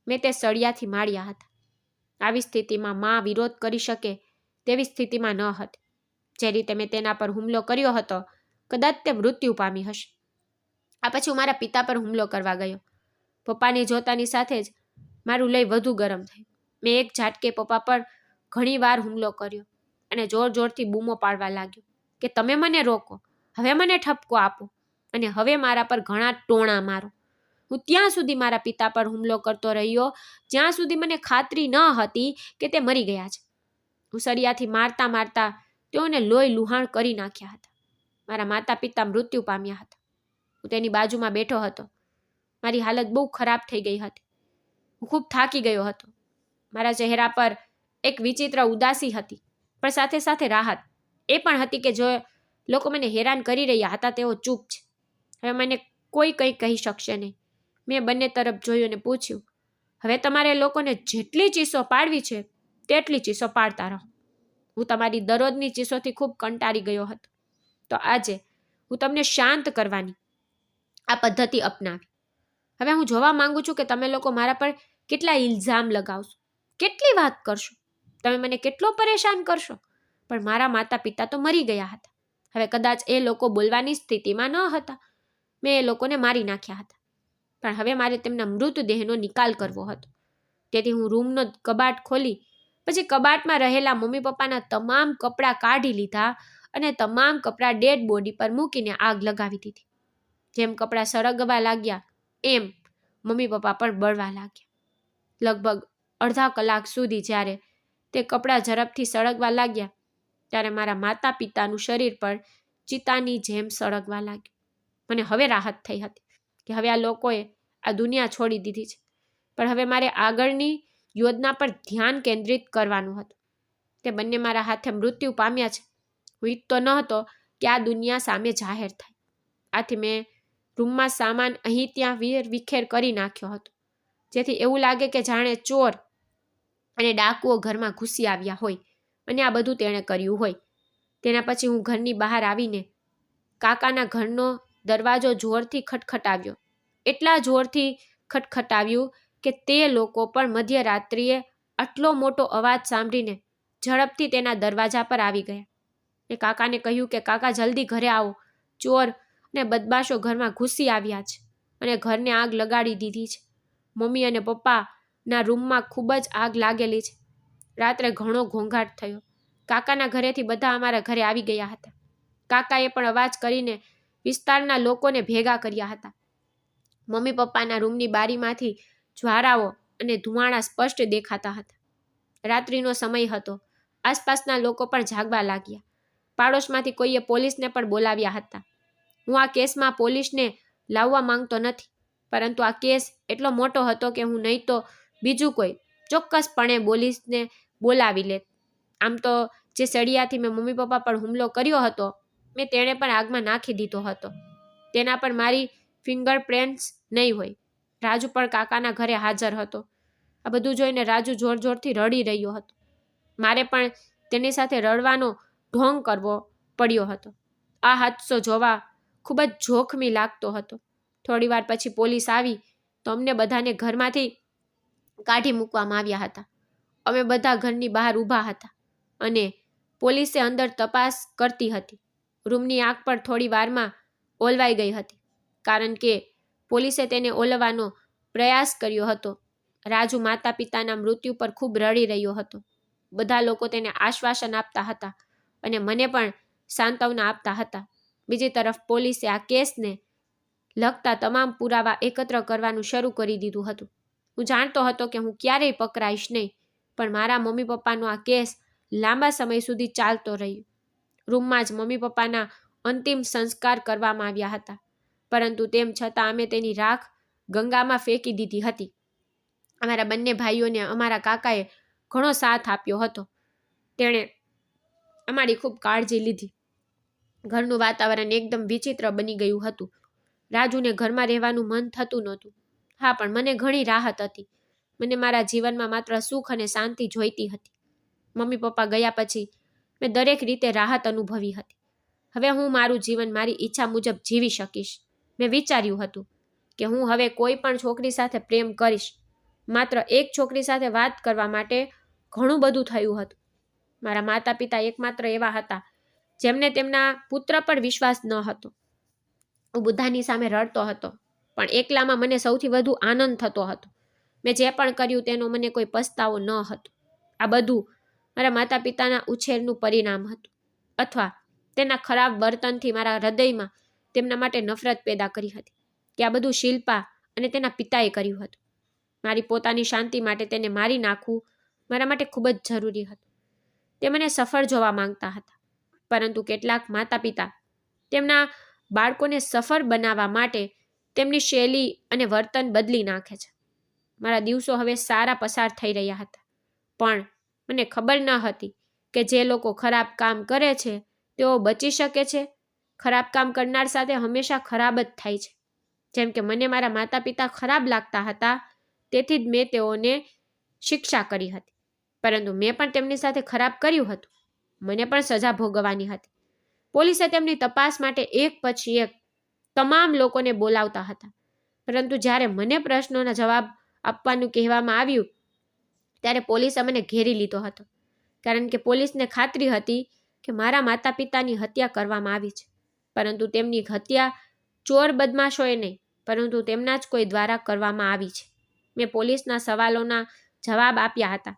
મેં તે સળિયાથી માર્યા હતા. આવી સ્થિતિમાં માં વિરોધ કરી શકે તેવી સ્થિતિમાં ન હતી. જે રીતે મેં તેના પર હુમલો કર્યો હતો, કદાચ તે મૃત્યુ પામી હશે. આ પછી હું મારા પિતા પર હુમલો કરવા ગયો. પપ્પાને જોતાની સાથે જ મારું લઈ વધુ ગરમ થયું. મેં એક ઝાટકે પપ્પા પર ઘણી વાર હુમલો કર્યો અને જોર જોરથી બૂમો પાડવા લાગ્યો કે તમે મને રોકો, હવે મને ઠપકો આપો અને હવે મારા પર ઘણા ટોણા મારો. હું ત્યાં સુધી મારા પિતા પર હુમલો કરતો રહ્યો જ્યાં સુધી મને ખાતરી ન હતી કે તે મરી ગયા છે. હું સળિયાથી મારતા મારતા તેઓને લોહી લુહાણ કરી નાખ્યા હતા. મારા માતા પિતા મૃત્યુ પામ્યા હતા. હું તેની બાજુમાં બેઠો હતો. મારી હાલત બહુ ખરાબ થઈ ગઈ હતી. હું ખૂબ થાકી ગયો હતો. મારા ચહેરા પર એક વિચિત્ર ઉદાસી હતી, પણ સાથે સાથે રાહત એ પણ હતી કે જો લોકો મને હેરાન કરી રહ્યા હતા તેઓ ચૂપ છે. હવે મને કોઈ કંઈ કહી શકશે નહીં. મેં બંને તરફ જોયું અને પૂછ્યું, હવે તમારે લોકોને જેટલી ચીસો પાડવી છે તેટલી ચીસો પાડતા રહો. હું તમારી દરરોજની ચીસોથી ખૂબ કંટાળી ગયો હતો. તો આજે હું તમને શાંત કરવાની આ પદ્ધતિ અપનાવી. હવે હું જોવા માંગુ છું કે તમે લોકો મારા પર કેટલા ઇલ્ઝામ લગાવશો, કેટલી વાત કરશો, તમે મને કેટલો પરેશાન કરશો. પણ મારા માતા પિતા તો મરી ગયા હતા. હવે કદાચ એ લોકો બોલવાની સ્થિતિમાં ન હતા. મેં એ લોકોને મારી નાખ્યા હતા, પણ હવે મારે તેમના મૃતદેહનો નિકાલ કરવો હતો. તેથી હું રૂમનો કબાટ ખોલી પછી કબાટમાં રહેલા મમ્મી પપ્પાના તમામ કપડાં કાઢી લીધા અને તમામ કપડાં ડેડ બોડી પર મૂકીને આગ લગાવી દીધી. જેમ કપડાં સળગવા લાગ્યા એમ મમ્મી પપ્પા પણ બળવા લાગ્યા. લગભગ અડધા કલાક સુધી જ્યારે તે કપડાં ઝડપથી સળગવા લાગ્યા ત્યારે મારા માતા પિતાનું શરીર પર ચિતાની જેમ સળગવા લાગ્યું. મને હવે રાહત થઈ હતી કે હવે આ લોકોએ આ દુનિયા છોડી દીધી છે, પણ હવે મારે આગળની યોજના પર ધ્યાન કેન્દ્રિત કરવાનું હતું. તે બંને મારા હાથે મૃત્યુ પામ્યા છે. હું ઈચ્છતો ન હતો કે આ દુનિયા સામે જાહેર થાય. આથી મેં રૂમમાં સામાન અહીં ત્યાં વિખેર કરી નાખ્યો હતો, જેથી એવું લાગે કે જાણે ચોર અને ડાકુઓ ઘરમાં ઘૂસી આવ્યા હોય અને આ બધું તેણે કર્યું હોય. તેના પછી હું ઘરની બહાર આવીને કાકાના ઘરનો દરવાજો જોરથી ખટખટાવ્યો. એટલા જોરથી ખટખટાવ્યું કે તે લોકો પણ મધ્યરાત્રિએ આટલો મોટો અવાજ સાંભળીને ઝડપથી તેના દરવાજા પર આવી ગયા. મેં કાકાને કહ્યું કે કાકા જલ્દી ઘરે આવો, ચોર અને બદમાશો ઘરમાં ઘૂસી આવ્યા છે અને ઘરને આગ લગાડી દીધી છે. મમ્મી અને પપ્પાના રૂમમાં ખૂબ જ આગ લાગેલી છે. રાત્રે ઘણો ઘોંઘાટ થયો. કાકાના ઘરેથી બધા અમારા ઘરે આવી ગયા હતા. કાકાએ પણ અવાજ કરીને વિસ્તારના લોકોને ભેગા કર્યા હતા. મમ્મી પપ્પાના રૂમની બારીમાંથી જ્વારાઓ અને ધુમાડા સ્પષ્ટ દેખાતા હતા. રાત્રિનો સમય હતો. આસપાસના લોકો પણ જાગવા લાગ્યા. પાડોશમાંથી કોઈએ પોલીસને પણ બોલાવ્યા હતા. હું આ કેસમાં પોલીસને લાવવા માંગતો નથી, પરંતુ આ કેસ એટલો મોટો હતો કે હું નહીં તો બીજું કોઈ ચોક્કસપણે પોલીસને બોલાવી લેત. આમ તો જે સળિયાથી મેં મમ્મી પપ્પા પર હુમલો કર્યો હતો મેં તેણે પણ આગમાં નાખી દીધો હતો. તેના પર મારી ફિંગરપ્રિન્ટ્સ નહીં હોય. રાજુ પણ કાકાના ઘરે હાજર હતો. આ બધું જોઈને રાજુ જોર જોરથી રડી રહ્યો હતો. મારે પણ તેની સાથે રડવાનો ઢોંગ કરવો પડ્યો હતો. આ હાદસો જોવા ખૂબ જ જોખમી લાગતો હતો. થોડીવાર પછી પોલીસ આવી તો અમને બધાને ઘરમાંથી કાઢી મૂકવામાં આવ્યા હતા. અમે બધા ઘરની બહાર ઊભા હતા અને પોલીસે અંદર તપાસ કરતી હતી. રૂમની આગ પર થોડી વારમાં ઓલવાઈ ગઈ હતી, કારણ કે પોલીસે તેને ઓલવવાનો પ્રયાસ કર્યો હતો. રાજુ માતા પિતાના મૃત્યુ પર ખૂબ રડી રહ્યો હતો. બધા લોકો તેને આશ્વાસન આપતા હતા અને મને પણ સાંત્વના આપતા હતા. બીજી તરફ પોલીસે આ કેસને લગતા તમામ પુરાવા એકત્ર કરવાનું શરૂ કરી દીધું હતું. હું જાણતો હતો કે હું ક્યારેય પકડાઈશ નહીં, પણ મારા મમ્મી પપ્પાનો આ કેસ લાંબા સમય સુધી ચાલતો રહ્યો. રૂમમાં જ મમ્મી પપ્પાના અંતિમ સંસ્કાર કરવામાં આવ્યા હતા, પરંતુ તેમ છતાં અમે તેની રાખ ગંગામાં ફેંકી દીધી હતી. અમારા બંને ભાઈઓને અમારા કાકાએ ઘણો સાથ આપ્યો હતો. તેણે અમારી ખૂબ કાળજી લીધી. ઘરનું વાતાવરણ એકદમ વિચિત્ર બની ગયું હતું. રાજુને ઘરમાં રહેવાનું મન થતું નહોતું. હા, પણ મને ઘણી રાહત હતી. મને મારા જીવનમાં માત્ર સુખ અને શાંતિ જોઈતી હતી. મમ્મી પપ્પા ગયા પછી મેં દરેક રીતે રાહત અનુભવી હતી. હવે હું મારું જીવન મારી ઈચ્છા મુજબ જીવી શકીશ. મેં વિચાર્યું હતું કે હું હવે કોઈ પણ છોકરી સાથે પ્રેમ કરીશ. માત્ર એક છોકરી સાથે વાત કરવા માટે ઘણું બધું થયું હતું. મારા માતા પિતા એકમાત્ર એવા હતા જેમને તેમના પુત્ર પર વિશ્વાસ ન હતો. હું બધાની સામે રડતો હતો, પણ એકલામાં મને સૌથી વધુ આનંદ થતો હતો. મેં જે પણ કર્યું તેનો મને કોઈ પસ્તાવો ન હતો. આ બધું મારા માતા પિતાના ઉછેરનું પરિણામ હતું, અથવા તેના ખરાબ વર્તનથી મારા હૃદયમાં તેમના માટે નફરત પેદા કરી હતી કે આ બધું શિલ્પા અને તેના પિતાએ કર્યું હતું. મારી પોતાની શાંતિ માટે તેને મારી નાખવું મારા માટે ખૂબ જ જરૂરી હતું. તે મને સફળ જોવા માંગતા હતા, પરંતુ કેટલાક માતા પિતા તેમના બાળકોને સફળ બનાવવા માટે તેમની શૈલી અને વર્તન બદલી નાખે છે. મારા દિવસો હવે સારા પસાર થઈ રહ્યા હતા, પણ મને ખબર ન હતી કે જે લોકો ખરાબ કામ કરે છે તેઓ બચી શકે છે. ખરાબ કામ કરનાર સાથે હંમેશા ખરાબ જ થાય છે. જેમ કે મને મારા માતા પિતા ખરાબ લાગતા હતા, તેથી જ મેં તેઓને શિક્ષા કરી હતી, પરંતુ મેં પણ તેમની સાથે ખરાબ કર્યું હતું. મને પણ સજા ભોગવવાની હતી. પોલીસે તેમની તપાસ માટે એક પછી એક તમામ લોકોને બોલાવતા હતા, પરંતુ જ્યારે મને પ્રશ્નોના જવાબ આપવાનું કહેવામાં આવ્યું ત્યારે પોલીસે મને ઘેરી લીધો હતો, કારણ કે પોલીસને ખાતરી હતી કે મારા માતા પિતાની હત્યા કરવામાં આવી છે, પરંતુ તેમની હત્યા ચોર બદમાશોએ નહીં, પરંતુ તેમના જ કોઈ દ્વારા કરવામાં આવી છે. મેં પોલીસના સવાલોના જવાબ આપ્યા હતા,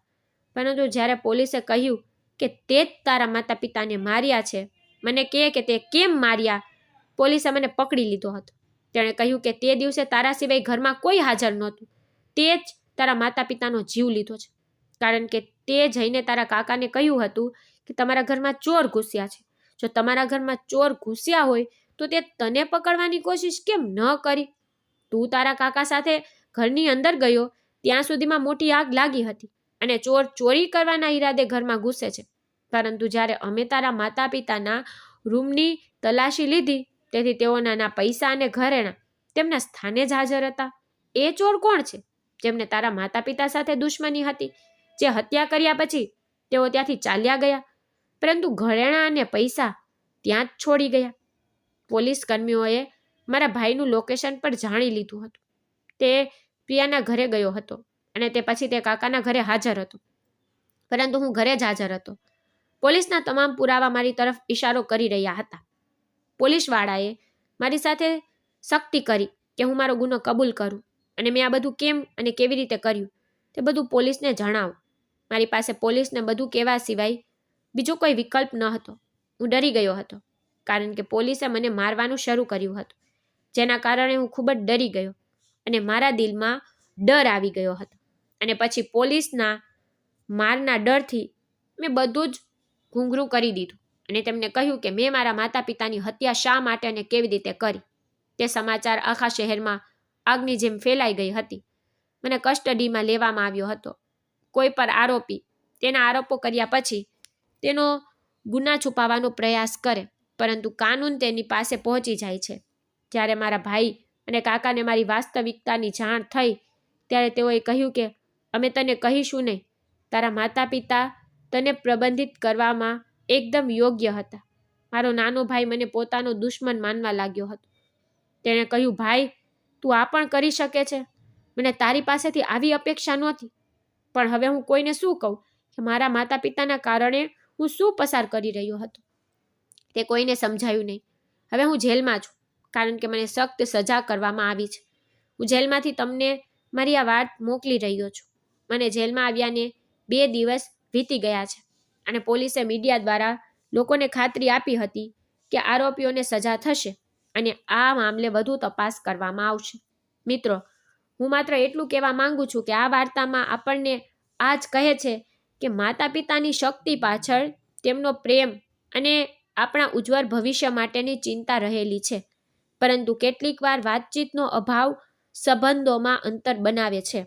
પરંતુ જ્યારે પોલીસે કહ્યું કે તે જ તારા માતા પિતાને માર્યા છે, મને કહે કે તે કેમ માર્યા, પોલીસે મને પકડી લીધો હતો. તેણે કહ્યું કે તે દિવસે તારા સિવાય ઘરમાં કોઈ હાજર નહોતું. તે જ તારા માતા પિતાનો જીવ લીધો છે, કારણ કે તે જઈને તારા કાકાને કહ્યું હતું કે તમારા ઘરમાં ચોર ઘૂસ્યા છે. જો તમારા ઘરમાં ચોર ઘૂસ્યા હોય તો તે તને પકડવાની કોશિશ કેમ ન કરી? તું તારા કાકા સાથે ઘરની અંદર ગયો ત્યાં સુધીમાં મોટી આગ લાગી હતી અને ચોર ચોરી કરવાના ઈરાદે ઘરમાં ઘૂસે છે, પરંતુ જ્યારે અમે તારા માતા પિતાના રૂમની તલાશી લીધી તેથી તેઓના ના પૈસા અને ઘરેણાં તેમના સ્થાને જ હાજર હતા. એ ચોર કોણ છે જેમને તારા માતા પિતા સાથે દુશ્મની હતી, જે હત્યા કર્યા પછી તેઓ ત્યાંથી ચાલ્યા ગયા, પરંતુ ઘરેણાં અને પૈસા ત્યાં જ છોડી ગયા? પોલીસ કર્મીઓએ મારા ભાઈનું લોકેશન પર જાણી લીધું હતું. તે પ્રિયાના ઘરે ગયો હતો અને તે પછી તે કાકાના ઘરે હાજર હતો, પરંતુ હું ઘરે જ હાજર હતો. પોલીસના તમામ પુરાવા મારી તરફ ઇશારો કરી રહ્યા હતા. પોલીસવાળાએ મારી સાથે સખ્તી કરી કે હું મારો ગુનો કબૂલ કરું, અને મેં આ બધું કેમ અને કેવી રીતે કર્યું તે બધું પોલીસને જણાવું. મારી પાસે પોલીસને બધું કહેવા સિવાય બીજો કોઈ વિકલ્પ ન હતો. હું ડરી ગયો હતો, કારણ કે પોલીસે મને મારવાનું શરૂ કર્યું હતું, જેના કારણે હું ખૂબ જ ડરી ગયો અને મારા દિલમાં ડર આવી ગયો હતો. અને પછી પોલીસના મારના ડરથી મેં બધું જ ઘૂંઘરું કરી દીધું અને તેમને કહ્યું કે મેં મારા માતા પિતાની હત્યા શા માટે અને કેવી રીતે કરી. તે સમાચાર આખા શહેરમાં આગની જેમ ફેલાઈ ગઈ હતી. મને કસ્ટડીમાં લેવામાં આવ્યો હતો. કોઈ પર આરોપી તેના આરોપો કર્યા પછી તેનો ગુના છુપાવવાનો પ્રયાસ કરે, પરંતુ કાનૂન તેની પાસે પહોંચી જાય છે. જ્યારે મારા ભાઈ અને કાકાને મારી વાસ્તવિકતાની જાણ થઈ ત્યારે તેઓએ કહ્યું કે અમે તને કહીશું નહીં. તારા માતા પિતા તને પ્રબંધિત કરવામાં એકદમ યોગ્ય હતા. મારો નાનો ભાઈ મને પોતાનો દુશ્મન માનવા લાગ્યો હતો. તેણે કહ્યું, ભાઈ, તું આ પણ કરી શકે છે. મને તારી પાસેથી આવી અપેક્ષા નહોતી, પણ હવે હું કોઈને શું કહું કે મારા માતા પિતાના કારણે હું શું પસાર કરી રહ્યો હતો? તે કોઈને સમજાયું નહીં. હવે હું જેલમાં છું, કારણ કે મને સખ્ત સજા કરવામાં આવી છે. હું જેલમાંથી તમને મારી આ વાત મોકલી રહ્યો છું. મને જેલમાં આવ્યાને 2 દિવસ વીતી ગયા છે અને પોલીસે મીડિયા દ્વારા લોકોને ખાતરી આપી હતી કે આરોપીઓને સજા થશે અને આ મામલે વધુ તપાસ કરવામાં આવશે. મિત્રો, હું માત્ર એટલું કહેવા માંગુ છું કે આ વાર્તામાં આપણને આ જ કહે છે કે માતા પિતાની શક્તિ પાછળ તેમનો પ્રેમ અને આપણા ઉજ્જવળ ભવિષ્ય માટેની ચિંતા રહેલી છે, પરંતુ કેટલીક વાર વાતચીતનો અભાવ સંબંધોમાં અંતર બનાવે છે.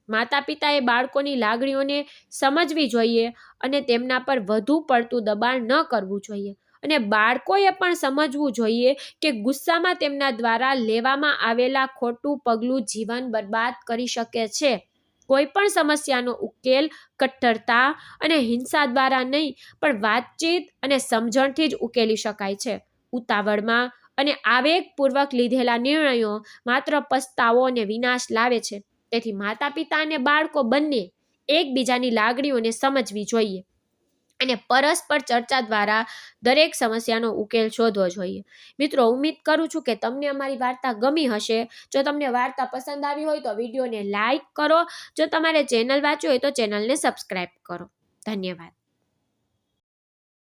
માતા પિતાએ બાળકોની લાગણીઓને સમજવી જોઈએ અને તેમના પર વધુ પડતું દબાણ ન કરવું જોઈએ, અને બાળકોએ પણ સમજવું જોઈએ કે ગુસ્સામાં તેમના દ્વારા લેવામાં આવેલા ખોટું પગલું જીવન બરબાદ કરી શકે છે. કોઈ પણ સમસ્યાનો ઉકેલ કટ્ટરતા અને હિંસા દ્વારા નહીં, પણ વાતચીત અને સમજણથી જ ઉકેલી શકાય છે. ઉતાવળમાં અને આવેગપૂર્વક લીધેલા નિર્ણયો માત્ર પસ્તાવો અને વિનાશ લાવે છે. તેથી માતા પિતા અને બાળકો બંને એકબીજાની લાગણીઓને સમજવી જોઈએ અને પરસ્પર ચર્ચા દ્વારા દરેક સમસ્યાનો ઉકેલ શોધવો જોઈએ. મિત્રો, ઉમ્મીદ કરું છું કે તમને અમારી વાર્તા ગમી હશે. જો તમને વાર્તા પસંદ આવી હોય તો વિડીયોને લાઈક કરો. જો તમારે ચેનલ વાંચવી હોય તો ચેનલને સબસ્ક્રાઈબ કરો. ધન્યવાદ.